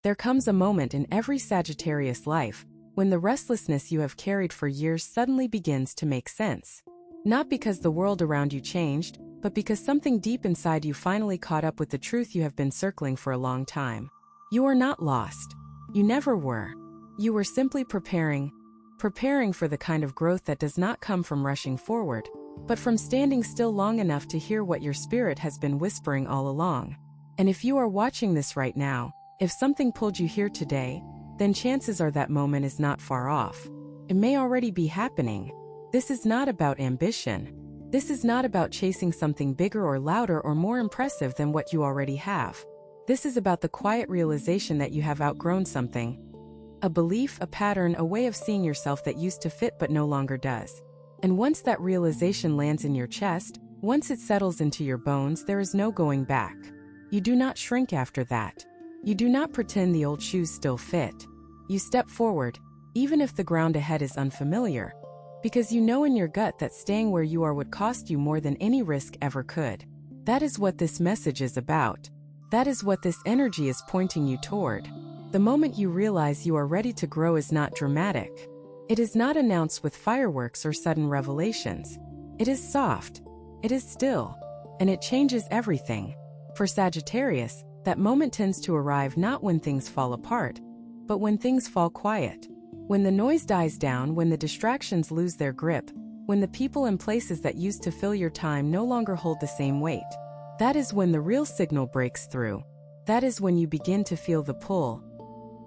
There comes a moment in every Sagittarius life when the restlessness you have carried for years suddenly begins to make sense. Not because the world around you changed, but because something deep inside you finally caught up with the truth you have been circling for a long time. You are not lost. You never were. You were simply preparing for the kind of growth that does not come from rushing forward, but from standing still long enough to hear what your spirit has been whispering all along. And if you are watching this right now, if something pulled you here today, then chances are that moment is not far off. It may already be happening. This is not about ambition. This is not about chasing something bigger or louder or more impressive than what you already have. This is about the quiet realization that you have outgrown something. A belief, a pattern, a way of seeing yourself that used to fit but no longer does. And once that realization lands in your chest, once it settles into your bones, there is no going back. You do not shrink after that. You do not pretend the old shoes still fit. You step forward, even if the ground ahead is unfamiliar, because you know in your gut that staying where you are would cost you more than any risk ever could. That is what this message is about. That is what this energy is pointing you toward. The moment you realize you are ready to grow is not dramatic. It is not announced with fireworks or sudden revelations. It is soft. It is still. And it changes everything. For Sagittarius, that moment tends to arrive not when things fall apart, but when things fall quiet. When the noise dies down, when the distractions lose their grip, when the people and places that used to fill your time no longer hold the same weight. That is when the real signal breaks through. That is when you begin to feel the pull.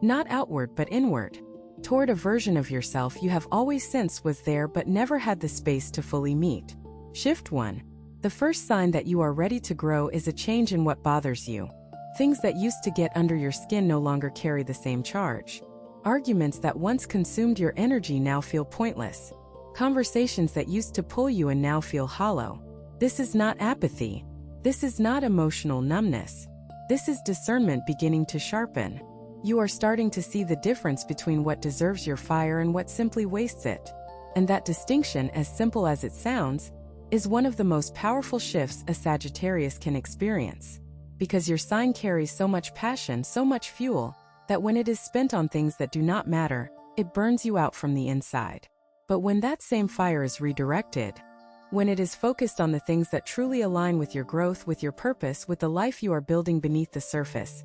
Not outward but inward. Toward a version of yourself you have always sensed was there but never had the space to fully meet. Shift 1. The first sign that you are ready to grow is a change in what bothers you. Things that used to get under your skin no longer carry the same charge. Arguments that once consumed your energy now feel pointless. Conversations that used to pull you and now feel hollow. This is not apathy. This is not emotional numbness. This is discernment beginning to sharpen. You are starting to see the difference between what deserves your fire and what simply wastes it. And that distinction, as simple as it sounds, is one of the most powerful shifts a Sagittarius can experience. Because your sign carries so much passion, so much fuel, that when it is spent on things that do not matter, it burns you out from the inside. But when that same fire is redirected, when it is focused on the things that truly align with your growth, with your purpose, with the life you are building beneath the surface,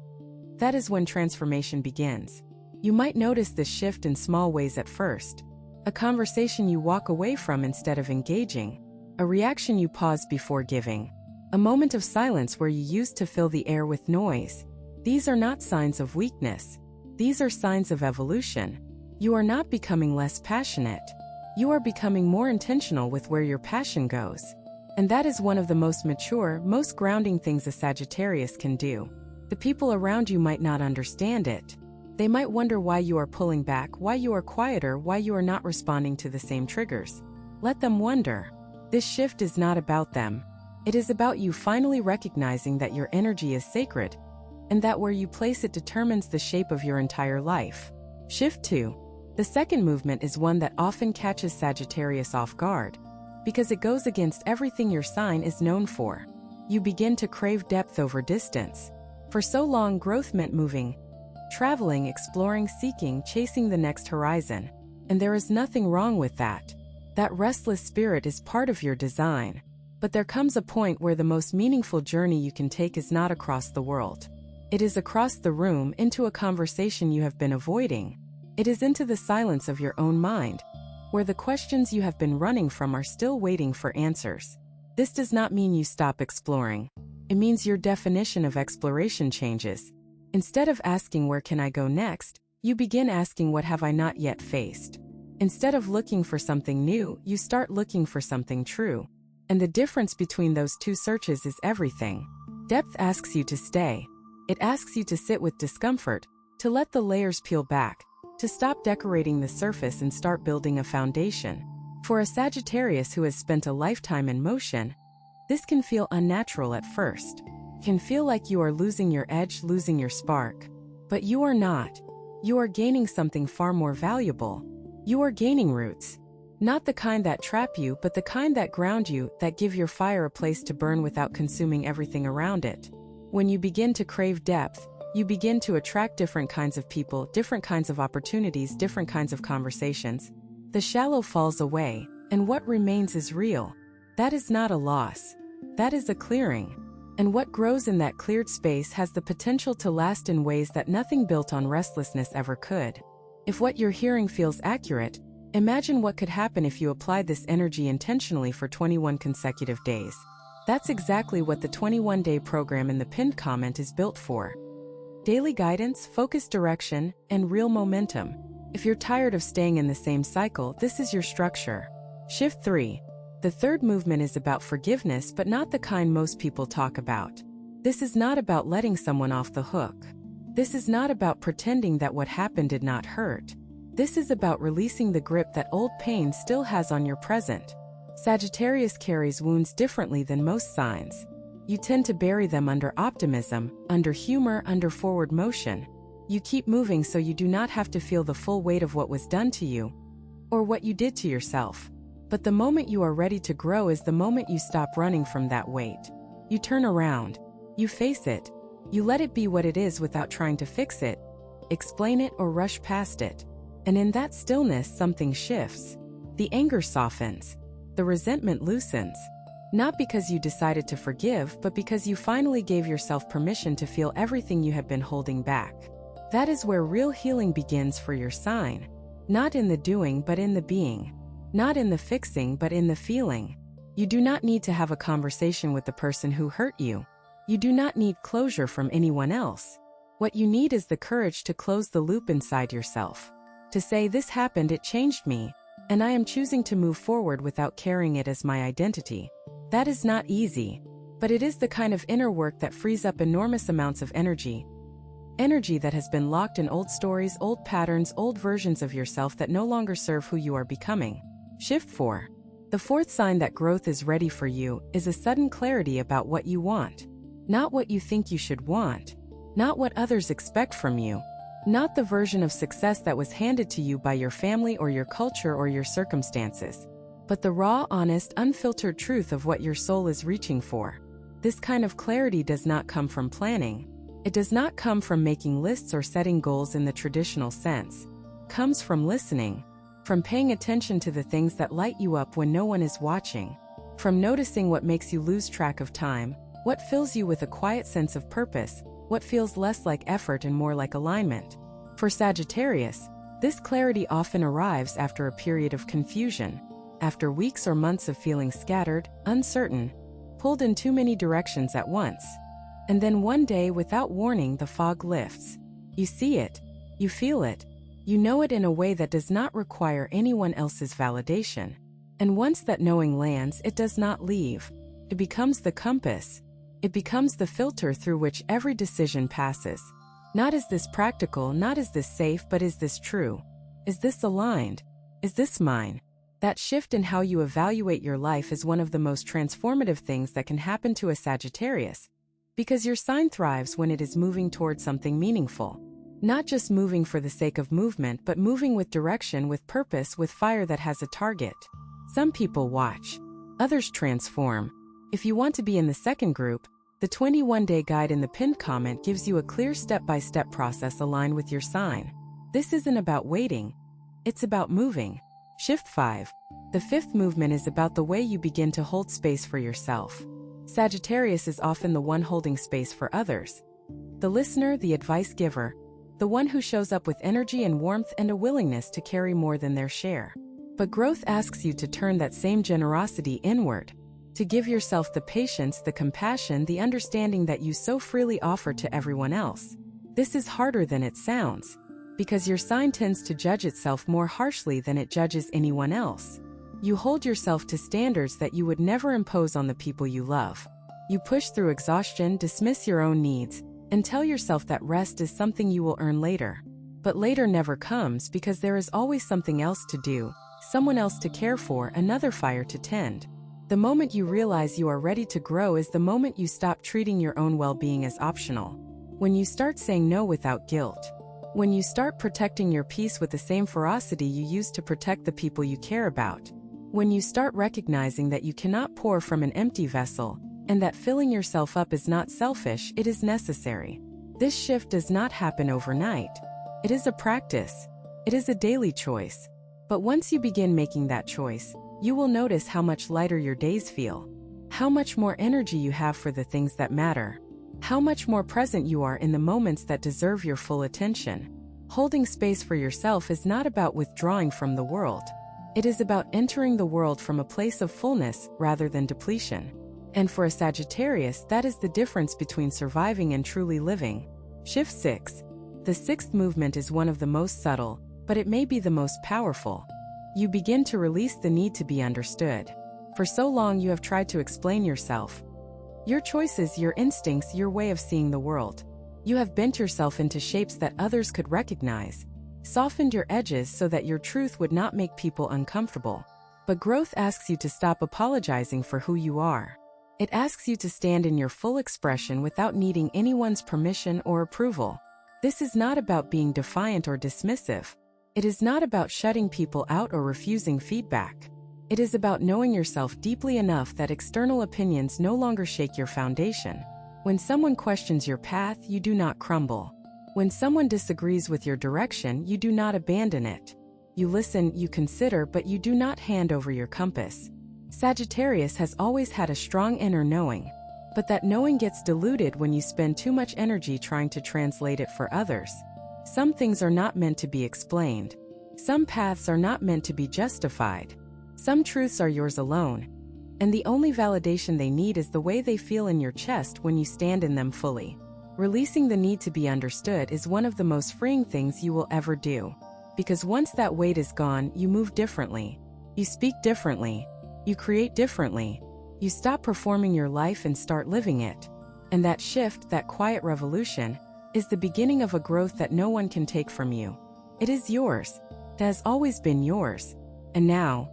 that is when transformation begins. You might notice this shift in small ways at first. A conversation you walk away from instead of engaging. A reaction you pause before giving. A moment of silence where you used to fill the air with noise. These are not signs of weakness. These are signs of evolution. You are not becoming less passionate. You are becoming more intentional with where your passion goes. And that is one of the most mature, most grounding things a Sagittarius can do. The people around you might not understand it. They might wonder why you are pulling back, why you are quieter, why you are not responding to the same triggers. Let them wonder. This shift is not about them. It is about you finally recognizing that your energy is sacred, and that where you place it determines the shape of your entire life. Shift 2. The second movement is one that often catches Sagittarius off guard, because it goes against everything your sign is known for. You begin to crave depth over distance. For so long, growth meant moving, traveling, exploring, seeking, chasing the next horizon. And there is nothing wrong with that. That restless spirit is part of your design. But there comes a point where the most meaningful journey you can take is not across the world. It is across the room, into a conversation you have been avoiding. It is into the silence of your own mind, where the questions you have been running from are still waiting for answers. This does not mean you stop exploring. It means your definition of exploration changes. Instead of asking where can I go next, you begin asking what have I not yet faced. Instead of looking for something new, you start looking for something true. And the difference between those two searches is everything. Depth asks you to stay. It asks you to sit with discomfort, to let the layers peel back, to stop decorating the surface and start building a foundation. For a Sagittarius who has spent a lifetime in motion, this can feel unnatural at first. Can feel like you are losing your edge, losing your spark. But you are not. You are gaining something far more valuable. You are gaining roots. Not the kind that trap you, but the kind that ground you, that give your fire a place to burn without consuming everything around it. When you begin to crave depth, You begin to attract different kinds of people, different kinds of opportunities, different kinds of conversations. The shallow falls away, and what remains is real. That is not a loss. That is a clearing. And what grows in that cleared space has the potential to last in ways that nothing built on restlessness ever could. If what you're hearing feels accurate, imagine what could happen if you applied this energy intentionally for 21 consecutive days. That's exactly what the 21-day program in the pinned comment is built for. Daily guidance, focused direction, and real momentum. If you're tired of staying in the same cycle, this is your structure. Shift 3. The third movement is about forgiveness, but not the kind most people talk about. This is not about letting someone off the hook. This is not about pretending that what happened did not hurt. This is about releasing the grip that old pain still has on your present. Sagittarius carries wounds differently than most signs. You tend to bury them under optimism, under humor, under forward motion. You keep moving so you do not have to feel the full weight of what was done to you, or what you did to yourself. But the moment you are ready to grow is the moment you stop running from that weight. You turn around. You face it. You let it be what it is without trying to fix it, explain it, or rush past it. And in that stillness, something shifts. The anger softens. The resentment loosens. Not because you decided to forgive, but because you finally gave yourself permission to feel everything you have been holding back. That is where real healing begins for your sign. Not in the doing, but in the being. Not in the fixing, but in the feeling. You do not need to have a conversation with the person who hurt you. You do not need closure from anyone else. What you need is the courage to close the loop inside yourself. To say, this happened, it changed me, and I am choosing to move forward without carrying it as my identity. That is not easy, but it is the kind of inner work that frees up enormous amounts of energy. Energy that has been locked in old stories, old patterns, old versions of yourself that no longer serve who you are becoming. Shift 4. The fourth sign that growth is ready for you is a sudden clarity about what you want. Not what you think you should want. Not what others expect from you. Not the version of success that was handed to you by your family or your culture or your circumstances. But the raw, honest, unfiltered truth of what your soul is reaching for. This kind of clarity does not come from planning. It does not come from making lists or setting goals in the traditional sense. It comes from listening. From paying attention to the things that light you up when no one is watching. From noticing what makes you lose track of time, what fills you with a quiet sense of purpose, what feels less like effort and more like alignment. For Sagittarius, this clarity often arrives after a period of confusion, after weeks or months of feeling scattered, uncertain, pulled in too many directions at once. And then one day, without warning, the fog lifts. You see it, you feel it, you know it in a way that does not require anyone else's validation. And once that knowing lands, it does not leave. It becomes the compass. It becomes the filter through which every decision passes. Not is this practical, not is this safe, but is this true? Is this aligned? Is this mine? That shift in how you evaluate your life is one of the most transformative things that can happen to a Sagittarius, because your sign thrives when it is moving towards something meaningful. Not just moving for the sake of movement, but moving with direction, with purpose, with fire that has a target. Some people watch. Others transform. If you want to be in the second group, the 21-day guide in the pinned comment gives you a clear step-by-step process aligned with your sign. This isn't about waiting. It's about moving. Shift 5. The fifth movement is about the way you begin to hold space for yourself. Sagittarius is often the one holding space for others. The listener, the advice giver, the one who shows up with energy and warmth and a willingness to carry more than their share. But growth asks you to turn that same generosity inward, to give yourself the patience, the compassion, the understanding that you so freely offer to everyone else. This is harder than it sounds, because your sign tends to judge itself more harshly than it judges anyone else. You hold yourself to standards that you would never impose on the people you love. You push through exhaustion, dismiss your own needs, and tell yourself that rest is something you will earn later. But later never comes because there is always something else to do, someone else to care for, another fire to tend. The moment you realize you are ready to grow is the moment you stop treating your own well-being as optional. When you start saying no without guilt. When you start protecting your peace with the same ferocity you use to protect the people you care about. When you start recognizing that you cannot pour from an empty vessel, and that filling yourself up is not selfish, it is necessary. This shift does not happen overnight. It is a practice. It is a daily choice. But once you begin making that choice, you will notice how much lighter your days feel, how much more energy you have for the things that matter, how much more present you are in the moments that deserve your full attention. Holding space for yourself is not about withdrawing from the world. It is about entering the world from a place of fullness rather than depletion. And for a Sagittarius, that is the difference between surviving and truly living. Shift 6. The sixth movement is one of the most subtle, but it may be the most powerful. You begin to release the need to be understood. For so long you have tried to explain yourself. Your choices, your instincts, your way of seeing the world. You have bent yourself into shapes that others could recognize, softened your edges so that your truth would not make people uncomfortable. But growth asks you to stop apologizing for who you are. It asks you to stand in your full expression without needing anyone's permission or approval. This is not about being defiant or dismissive. It is not about shutting people out or refusing feedback. It is about knowing yourself deeply enough that external opinions no longer shake your foundation. When someone questions your path, you do not crumble. When someone disagrees with your direction, you do not abandon it. You listen, you consider, but you do not hand over your compass. Sagittarius has always had a strong inner knowing, but that knowing gets diluted when you spend too much energy trying to translate it for others. Some things are not meant to be explained. Some paths are not meant to be justified. Some truths are yours alone, and the only validation they need is the way they feel in your chest when you stand in them fully. Releasing the need to be understood is one of the most freeing things you will ever do. Because once that weight is gone, you move differently. You speak differently. You create differently. You stop performing your life and start living it. And that shift, that quiet revolution, is the beginning of a growth that no one can take from you. It is yours. It has always been yours. And now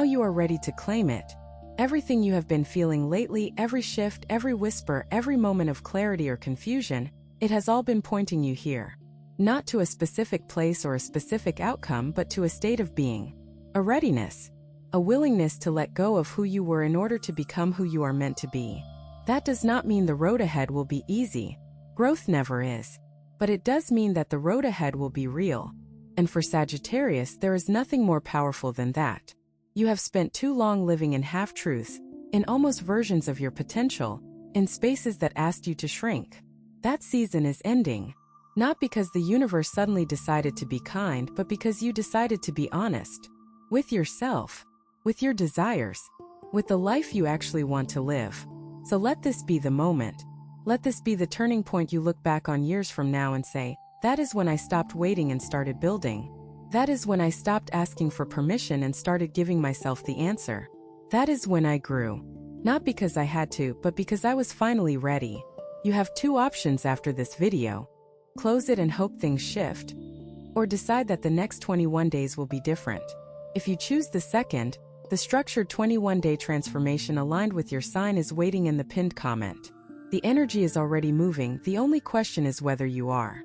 you are ready to claim it. Everything you have been feeling lately, every shift, every whisper, every moment of clarity or confusion, it has all been pointing you here. Not to a specific place or a specific outcome, but to a state of being. A readiness. A willingness to let go of who you were in order to become who you are meant to be. That does not mean the road ahead will be easy. Growth never is. But it does mean that the road ahead will be real. And for Sagittarius, there is nothing more powerful than that. You have spent too long living in half-truths, in almost versions of your potential, in spaces that asked you to shrink. That season is ending. Not because the universe suddenly decided to be kind, but because you decided to be honest. With yourself. With your desires. With the life you actually want to live. So let this be the moment. Let this be the turning point you look back on years from now and say, that is when I stopped waiting and started building. That is when I stopped asking for permission and started giving myself the answer. That is when I grew. Not because I had to, but because I was finally ready. You have two options after this video. Close it and hope things shift. Or decide that the next 21 days will be different. If you choose the second, the structured 21-day transformation aligned with your sign is waiting in the pinned comment. The energy is already moving, the only question is whether you are.